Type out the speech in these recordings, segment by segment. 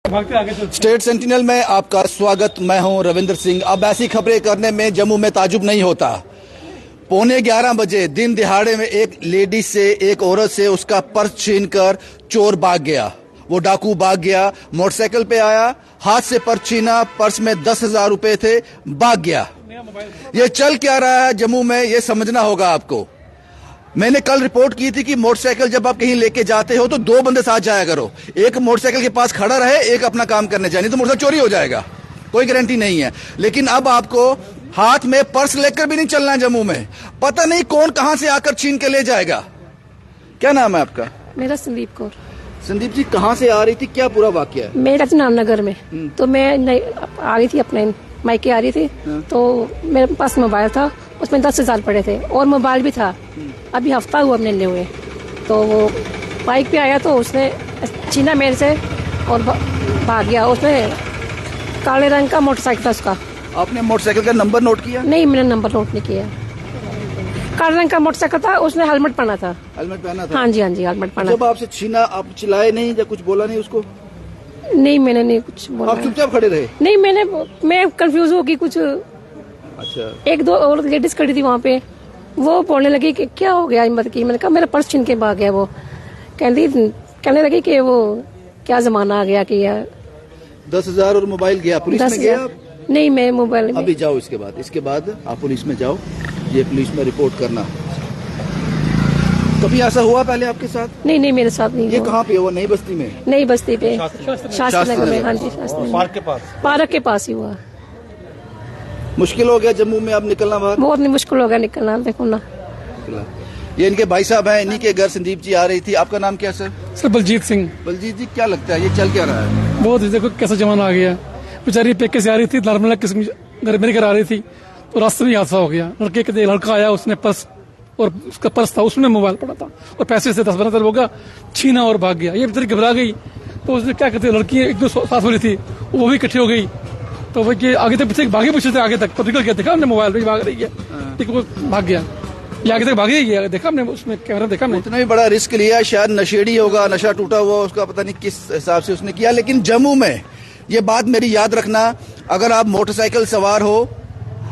State sentinel में आपका स्वागत। मैं हूं रविंद्र सिंह। अब ऐसी खबरें करने में जम्मू में ताजुब नहीं होता। 11:15 बजे दिन दिहाड़े में एक लेडी से, एक औरत से उसका पर्स छीनकर चोर भाग गया। वो डाकू भाग गया, मोटरसाइकिल पे आया, हाथ से पर्स छीना, पर्स में 10,000 रुपए थे, भाग गया। ये चल क्या रहा है जम्मू में, ये समझना होगा आपको। मैंने कल रिपोर्ट की थी कि मोटरसाइकिल जब आप कहीं लेके जाते हो तो 2 बंदे साथ जाया करो। एक मोटरसाइकिल के पास खड़ा रहे, एक अपना काम करने जाए, नहीं तो मोटरसाइकिल चोरी हो जाएगा, कोई गारंटी नहीं है। लेकिन अब आपको हाथ में पर्स लेकर भी नहीं चलना है जम्मू में। पता नहीं कौन कहां से आकर छीन के ले जाएगा। क्या नाम है आपका? मेरा संदीप कौर। संदीप जी, कहां से आ रही थी, क्या पूरा वाकया है? मैं रहती नामनगर में, तो मैं आ रही थी अपने मायके आ रही थी, तो मेरे पास मोबाइल था, उसमें 10,000 पड़े थे और मोबाइल भी था। अभी हफ्ता हुआ अपने लिए हुए, तो वो बाइक पे आया तो उसने छीना मेरे से और भाग गया। उसमें काले रंग का मोटरसाइकिल था उसका। आपने मोटरसाइकिल का नंबर नोट किया? नहीं, मैंने नंबर नोट नहीं किया। काले रंग का मोटरसाइकिल था, उसने हेलमेट पहना था। हेलमेट पहना था? हाँ जी, हेलमेट पहना। जब आपसे छीना, आप चिल्लाए नहीं या कुछ बोला नहीं उसको? नहीं, मैंने नहीं कुछ बोला। आप चुपचाप खड़े रहे? नहीं, मैं कंफ्यूज हो गई कुछ। अच्छा। 1-2 और लेडीज खड़ी थी वहाँ पे, वो बोलने लगी कि क्या हो गया हिम्मत की। मैंने कहा मेरा पर्स छीन के भाग गया। वो कहने लगी कि वो क्या जमाना आ गया कि यार 10,000 और मोबाइल गया। पुलिस में गया? नहीं, मैं मोबाइल अभी जाओ। इसके बाद आप पुलिस में जाओ, ये पुलिस में रिपोर्ट करना। कभी ऐसा हुआ पहले आपके साथ? नहीं, मेरे साथ नहीं। ये कहाँ पे हुआ? नई बस्ती में? नई बस्ती पे, शास्त्री नगर में। हाँ जी, शास्त्री पार्क के पास ही हुआ। मुश्किल हो गया जम्मू में अब निकलना बाहर? बहुत मुश्किल हो गया निकलना, देखो ना। ये इनके भाई साहब हैं, इन्हीं के घर संदीप जी आ रही थी। आपका नाम क्या सर? सर बलजीत सिंह। बलजीत जी, क्या लगता है ये चल क्या रहा है? बहुत देखो कैसा जमाना आ गया। बेचारी पेके से आ रही थी, नॉर्मल किसी मेरे घर आ रही थी, तो रास्ते में हादसा हो गया। लड़का आया, उसने पर्स और उसका पर्स था, उसमें मोबाइल पड़ा था और पैसे से 10-12 होगा, छीना और भाग गया। ये बेचारी घबरा गई, तो उसने क्या कहते, लड़की 1-2 साथ हो रही थी, वो भी इकट्ठी हो गई। तो वो आगे तक पीछे भागे, पीछे आगे तक तो निकल गया। देखा हमने मोबाइल पे भाग रही है, ठीक, वो भाग गया। ये आगे तक भागे ही गया, देखा हमने उसमें कैमरा देखा हमने। इतना भी बड़ा रिस्क लिया, शायद नशेड़ी होगा, नशा टूटा हुआ उसका, पता नहीं किस हिसाब से उसने किया। लेकिन जम्मू में ये बात मेरी याद रखना, अगर आप मोटरसाइकिल सवार हो,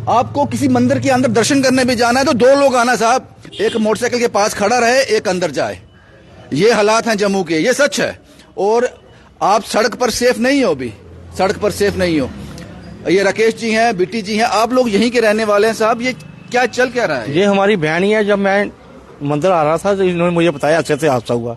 आपको किसी मंदिर के अंदर दर्शन करने भी जाना है तो 2 लोग आना साहब। एक मोटरसाइकिल के पास खड़ा रहे, एक अंदर जाए। ये हालात हैं जम्मू के, ये सच है। और आप सड़क पर सेफ नहीं हो, भी सड़क पर सेफ नहीं हो। ये राकेश जी हैं, बिट्टी जी हैं, आप लोग यहीं के रहने वाले हैं साहब। ये क्या चल क्या रहा है? ये हमारी बहन ही है। जब मैं मंदिर आ रहा था तो इन्होंने मुझे बताया अच्छे से हादसा हुआ।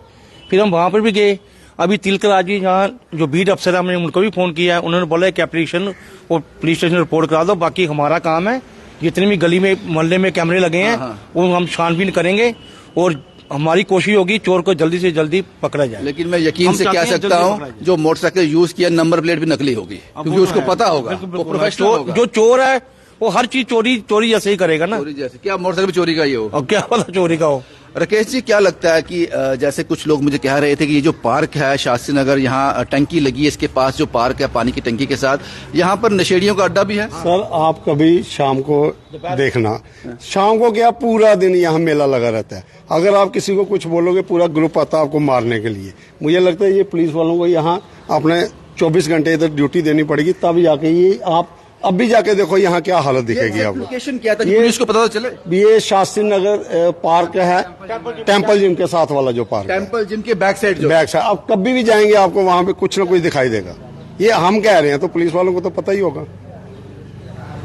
फिर हम वहां पर भी गए। अभी तिलकराज जी यहाँ जो बीट अफसर है, हमने उनको भी फोन किया है। उन्होंने बोला कि एप्लीकेशन और पुलिस स्टेशन रिपोर्ट करा दो, बाकी हमारा काम है। जितने भी गली में मोहल्ले में कैमरे लगे हैं वो हम छानबीन करेंगे और हमारी कोशिश होगी चोर को जल्दी से जल्दी पकड़ा जाए। लेकिन मैं यकीन से कह सकता हूँ, जो मोटरसाइकिल यूज किया, नंबर प्लेट भी नकली होगी, क्योंकि उसको पता होगा, वो प्रोफेशनल होगा। जो चोर है वो हर चीज चोरी जैसे ही करेगा ना। चोरी जैसे क्या मोटरसाइकिल भी चोरी का ही हो? और क्या पता चोरी का हो। राकेश जी, क्या लगता है कि जैसे कुछ लोग मुझे कह रहे थे कि ये जो पार्क है शास्त्री नगर, यहाँ टंकी लगी है, इसके पास जो पार्क है पानी की टंकी के साथ, यहाँ पर नशेड़ियों का अड्डा भी है? सर, आप कभी शाम को देखना, शाम को क्या पूरा दिन यहाँ मेला लगा रहता है। अगर आप किसी को कुछ बोलोगे, पूरा ग्रुप आता है आपको मारने के लिए। मुझे लगता है ये पुलिस वालों को यहाँ अपने 24 घंटे इधर ड्यूटी देनी पड़ेगी, तब जाके ये आप अब भी जाके देखो यहाँ क्या हालत दिखेगी आपको। लोकेशन क्या था, पुलिस को पता तो चले? ये शास्त्री नगर पार्क है, टेम्पल जिम के साथ वाला जो पार्क, टेम्पल जिम के बैक साइड आप कभी भी जाएंगे आपको वहाँ पे कुछ न कुछ दिखाई देगा। ये हम कह रहे हैं तो पुलिस वालों को तो पता ही होगा।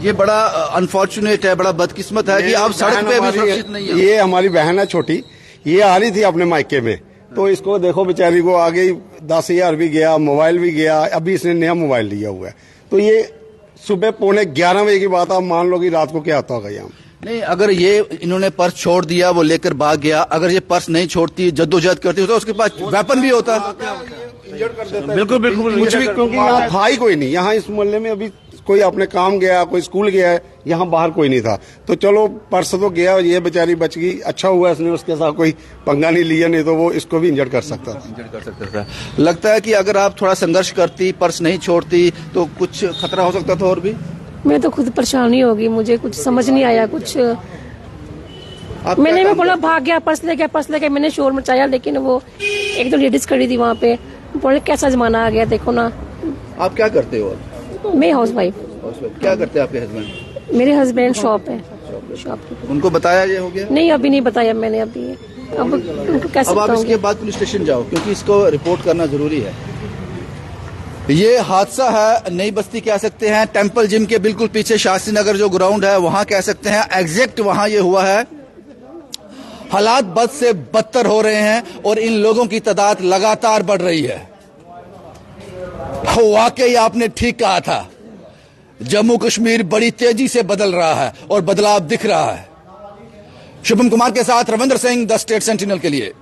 ये बड़ा अनफॉर्चुनेट है, बड़ा बदकिस्मत है कि आप सड़क पे भी सुरक्षित नहीं है। ये हमारी बहन है छोटी, ये आ रही थी अपने मायके में, तो इसको देखो बेचारी को आ गई, 10,000 भी गया, मोबाइल भी गया। अभी इसने नया मोबाइल लिया हुआ है। तो ये सुबह 11:15 बजे की बात, आप मान लो कि रात को क्या आता होगा यहाँ। नहीं, अगर ये इन्होंने पर्स छोड़ दिया, वो लेकर भाग गया, अगर ये पर्स नहीं छोड़ती, जद्दोजहद करती तो उसके पास वेपन भी होता। बिल्कुल बिल्कुल, कुछ भी, क्योंकि यहाँ था ही कोई नहीं। यहाँ इस मोहल्ले में अभी कोई अपने काम गया, कोई स्कूल गया है, यहाँ बाहर कोई नहीं था। तो चलो पर्स तो गया, ये बेचारी बच गई, अच्छा हुआ इसने उसके साथ कोई पंगा नहीं लिया, नहीं तो वो इसको भी इंजर्ड कर सकता था। लगता है कि अगर आप थोड़ा संघर्ष करती, पर्स नहीं छोड़ती, तो कुछ खतरा हो सकता था और भी। मैं तो खुद परेशानी होगी, मुझे कुछ समझ नहीं आया कुछ। मैंने भी बोला भाग गया, पर्स लेके मैंने शोर मचाया, लेकिन वो 1-2 लेडीज खड़ी थी वहाँ पे, बोले कैसा जमाना आ गया, देखो ना, आप क्या करते हो? मैं हाउस वाइफ। क्या करते हैं आपके हस्बैंड? मेरे हस्बैंड शॉप है, शॉप की। उनको बताया ये हो गया? नहीं, अभी नहीं बताया मैंने अभी। अब उनको कैसे अब आप इसके बताऊंगी? बाद पुलिस स्टेशन जाओ क्योंकि इसको रिपोर्ट करना जरूरी है। ये हादसा है नई बस्ती कह सकते हैं, टेंपल जिम के बिल्कुल पीछे शास्त्री नगर जो ग्राउंड है वहां कह सकते हैं, एग्जैक्ट वहां ये हुआ है। हालात बद से बदतर हो रहे हैं और इन लोगों की तादाद लगातार बढ़ रही है। वाकई आपने ठीक कहा था, जम्मू कश्मीर बड़ी तेजी से बदल रहा है और बदलाव दिख रहा है। शुभम कुमार के साथ Ravindra Singh, the state sentinel के लिए।